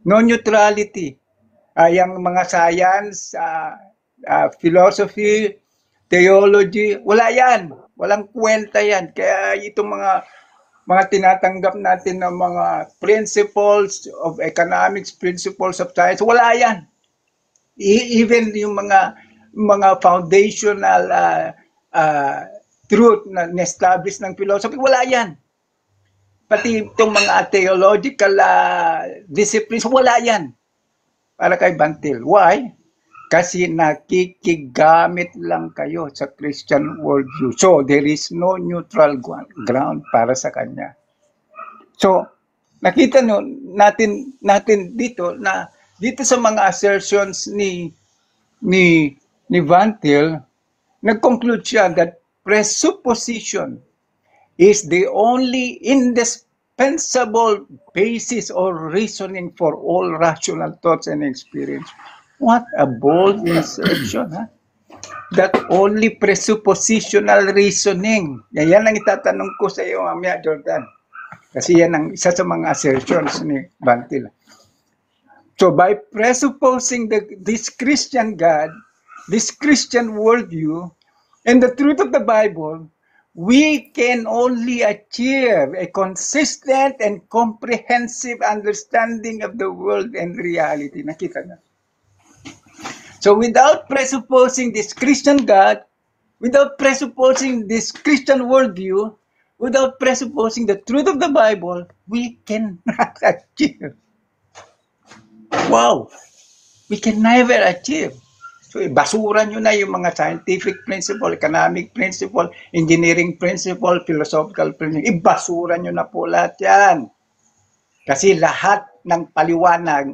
No neutrality. Yung mga science, philosophy, theology, wala yan. Walang kwenta yan. Kaya itong mga tinatanggap natin ng mga principles of economics, principles of science, wala yan. Even yung mga foundational truth na establish ng philosophy, wala yan. Pati itong mga theological disciplines, wala yan. Para kay Bantil. Why? Kasi nakikigamit lang kayo sa Christian worldview. So, there is no neutral ground para sa kanya. So, nakita natin dito na dito sa mga assertions ni Bantil, nag-conclude siya that presupposition is the only indispensable basis or reasoning for all rational thoughts and experience. What a bold assertion, ha? That only presuppositional reasoning. Yan ang itatanong ko sa iyo, mamaya, Jordan. Kasi yan ang isa sa mga assertions ni Bantil. So by presupposing this Christian God, this Christian worldview, and the truth of the Bible, we can only achieve a consistent and comprehensive understanding of the world and reality. Nakita na. So without presupposing this Christian God, without presupposing this Christian worldview, without presupposing the truth of the Bible, we cannot achieve. Wow! We can never achieve. So, basura nyo na yung mga scientific principle, economic principle, engineering principle, philosophical principle. Ibasura nyo na po lahat yan. Kasi lahat ng paliwanag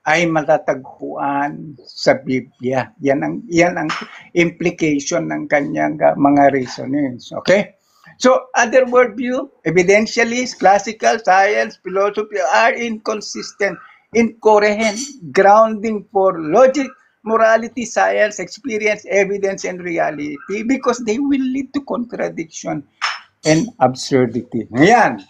ay matatagpuan sa Biblia. Yan ang implication ng kanyang mga reasonings. Okay? So, other worldview, evidentialist, classical, science, philosophy are inconsistent, incoherent, grounding for logic, morality, science, experience, evidence, and reality because they will lead to contradiction and absurdity. Ngayon,